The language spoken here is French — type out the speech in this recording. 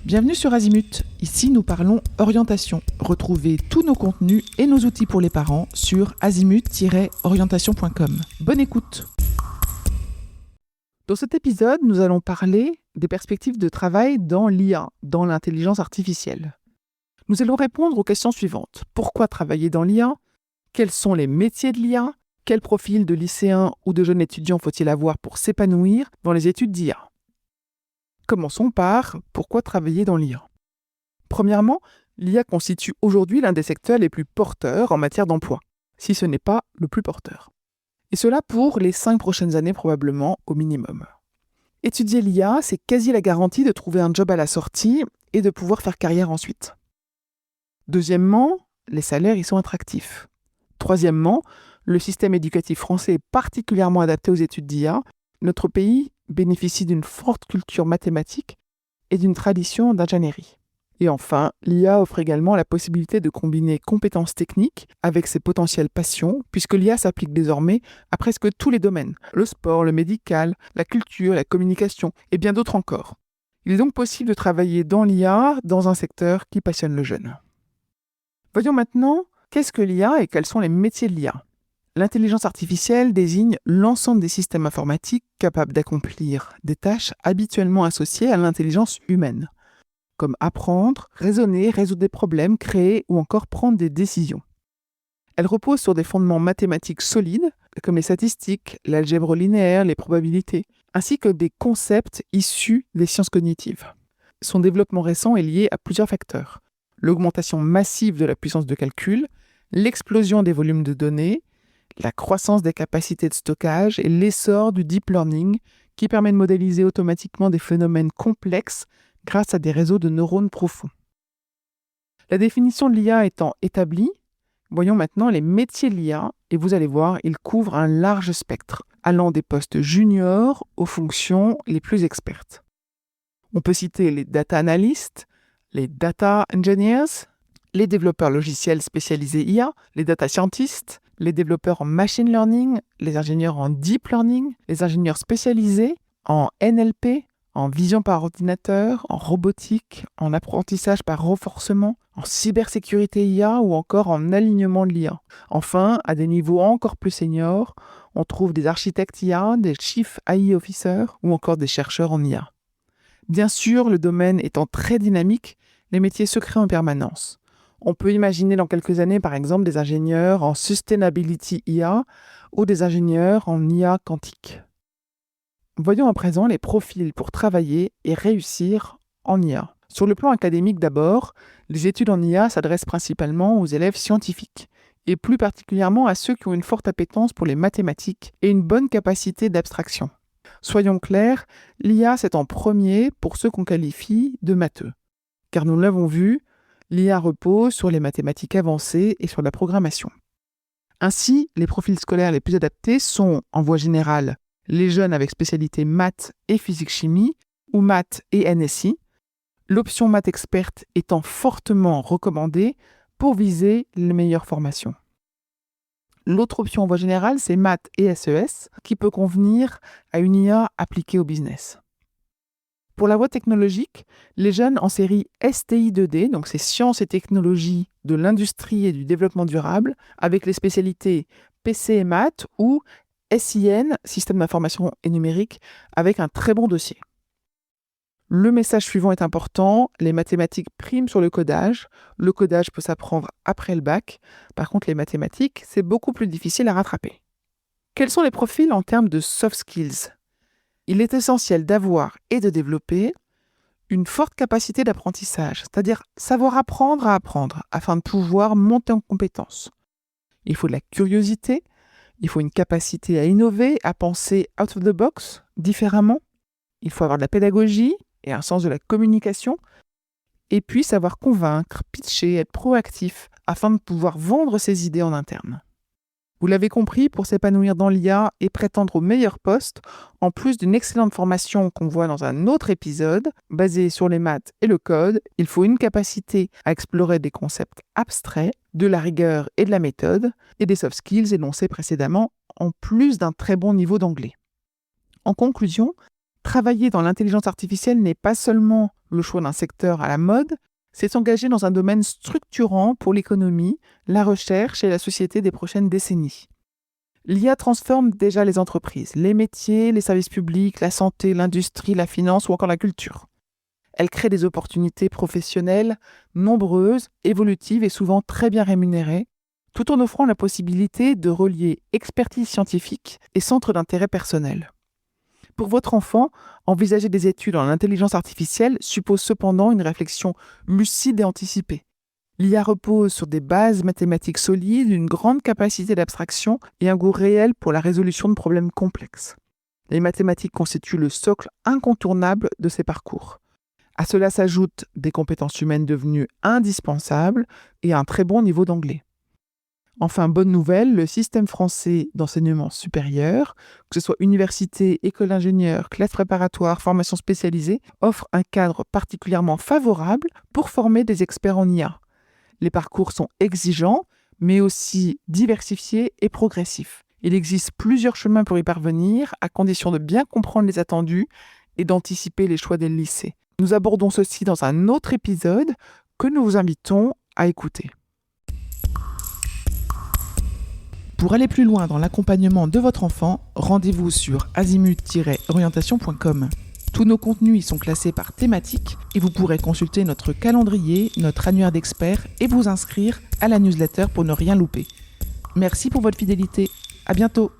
Bienvenue sur Azimut. Ici, nous parlons orientation. Retrouvez tous nos contenus et nos outils pour les parents sur azimut-orientation.com. Bonne écoute. Dans cet épisode, nous allons parler des perspectives de travail dans l'IA, dans l'intelligence artificielle. Nous allons répondre aux questions suivantes. Pourquoi travailler dans l'IA ? Quels sont les métiers de l'IA ? Quel profil de lycéens ou de jeunes étudiants faut-il avoir pour s'épanouir dans les études d'IA ? Commençons par pourquoi travailler dans l'IA. Premièrement, l'IA constitue aujourd'hui l'un des secteurs les plus porteurs en matière d'emploi, si ce n'est pas le plus porteur. Et cela pour les 5 prochaines années probablement au minimum. Étudier l'IA, c'est quasi la garantie de trouver un job à la sortie et de pouvoir faire carrière ensuite. Deuxièmement, les salaires y sont attractifs. Troisièmement, le système éducatif français est particulièrement adapté aux études d'IA. Notre pays bénéficie d'une forte culture mathématique et d'une tradition d'ingénierie. Et enfin, l'IA offre également la possibilité de combiner compétences techniques avec ses potentielles passions, puisque l'IA s'applique désormais à presque tous les domaines, le sport, le médical, la culture, la communication et bien d'autres encore. Il est donc possible de travailler dans l'IA dans un secteur qui passionne le jeune. Voyons maintenant, qu'est-ce que l'IA et quels sont les métiers de l'IA ? L'intelligence artificielle désigne l'ensemble des systèmes informatiques capables d'accomplir des tâches habituellement associées à l'intelligence humaine, comme apprendre, raisonner, résoudre des problèmes, créer ou encore prendre des décisions. Elle repose sur des fondements mathématiques solides, comme les statistiques, l'algèbre linéaire, les probabilités, ainsi que des concepts issus des sciences cognitives. Son développement récent est lié à plusieurs facteurs. L'augmentation massive de la puissance de calcul, l'explosion des volumes de données, la croissance des capacités de stockage et l'essor du deep learning qui permet de modéliser automatiquement des phénomènes complexes grâce à des réseaux de neurones profonds. La définition de l'IA étant établie, voyons maintenant les métiers de l'IA et vous allez voir, ils couvrent un large spectre, allant des postes juniors aux fonctions les plus expertes. On peut citer les data analysts, les data engineers, les développeurs logiciels spécialisés IA, les data scientists, les développeurs en machine learning, les ingénieurs en deep learning, les ingénieurs spécialisés en NLP, en vision par ordinateur, en robotique, en apprentissage par renforcement, en cybersécurité IA ou encore en alignement de l'IA. Enfin, à des niveaux encore plus seniors, on trouve des architectes IA, des Chief AI Officers ou encore des chercheurs en IA. Bien sûr, le domaine étant très dynamique, les métiers se créent en permanence. On peut imaginer dans quelques années, par exemple, des ingénieurs en Sustainability IA ou des ingénieurs en IA quantique. Voyons à présent les profils pour travailler et réussir en IA. Sur le plan académique d'abord, les études en IA s'adressent principalement aux élèves scientifiques, et plus particulièrement à ceux qui ont une forte appétence pour les mathématiques et une bonne capacité d'abstraction. Soyons clairs, l'IA c'est en premier pour ceux qu'on qualifie de matheux. Car nous l'avons vu, l'IA repose sur les mathématiques avancées et sur la programmation. Ainsi, les profils scolaires les plus adaptés sont, en voie générale, les jeunes avec spécialité maths et physique-chimie, ou maths et NSI, l'option maths experte étant fortement recommandée pour viser les meilleures formations. L'autre option en voie générale, c'est maths et SES, qui peut convenir à une IA appliquée au business. Pour la voie technologique, les jeunes en série STI 2D, donc c'est sciences et technologies de l'industrie et du développement durable, avec les spécialités PC et maths ou SIN, système d'information et numérique, avec un très bon dossier. Le message suivant est important, les mathématiques priment sur le codage. Le codage peut s'apprendre après le bac. Par contre, les mathématiques, c'est beaucoup plus difficile à rattraper. Quels sont les profils en termes de soft skills ? Il est essentiel d'avoir et de développer une forte capacité d'apprentissage, c'est-à-dire savoir apprendre à apprendre afin de pouvoir monter en compétences. Il faut de la curiosité, il faut une capacité à innover, à penser out of the box, différemment. Il faut avoir de la pédagogie et un sens de la communication, et puis savoir convaincre, pitcher, être proactif afin de pouvoir vendre ses idées en interne. Vous l'avez compris, pour s'épanouir dans l'IA et prétendre au meilleur poste, en plus d'une excellente formation qu'on voit dans un autre épisode, basée sur les maths et le code, il faut une capacité à explorer des concepts abstraits, de la rigueur et de la méthode, et des soft skills énoncés précédemment, en plus d'un très bon niveau d'anglais. En conclusion, travailler dans l'intelligence artificielle n'est pas seulement le choix d'un secteur à la mode, c'est s'engager dans un domaine structurant pour l'économie, la recherche et la société des prochaines décennies. L'IA transforme déjà les entreprises, les métiers, les services publics, la santé, l'industrie, la finance ou encore la culture. Elle crée des opportunités professionnelles nombreuses, évolutives et souvent très bien rémunérées, tout en offrant la possibilité de relier expertise scientifique et centre d'intérêt personnel. Pour votre enfant, envisager des études en intelligence artificielle suppose cependant une réflexion lucide et anticipée. L'IA repose sur des bases mathématiques solides, une grande capacité d'abstraction et un goût réel pour la résolution de problèmes complexes. Les mathématiques constituent le socle incontournable de ces parcours. À cela s'ajoutent des compétences humaines devenues indispensables et un très bon niveau d'anglais. Enfin, bonne nouvelle, le système français d'enseignement supérieur, que ce soit université, école d'ingénieurs, classe préparatoire, formation spécialisée, offre un cadre particulièrement favorable pour former des experts en IA. Les parcours sont exigeants, mais aussi diversifiés et progressifs. Il existe plusieurs chemins pour y parvenir, à condition de bien comprendre les attendus et d'anticiper les choix des lycées. Nous abordons ceci dans un autre épisode que nous vous invitons à écouter. Pour aller plus loin dans l'accompagnement de votre enfant, rendez-vous sur azimut-orientation.com. Tous nos contenus y sont classés par thématique et vous pourrez consulter notre calendrier, notre annuaire d'experts et vous inscrire à la newsletter pour ne rien louper. Merci pour votre fidélité. À bientôt.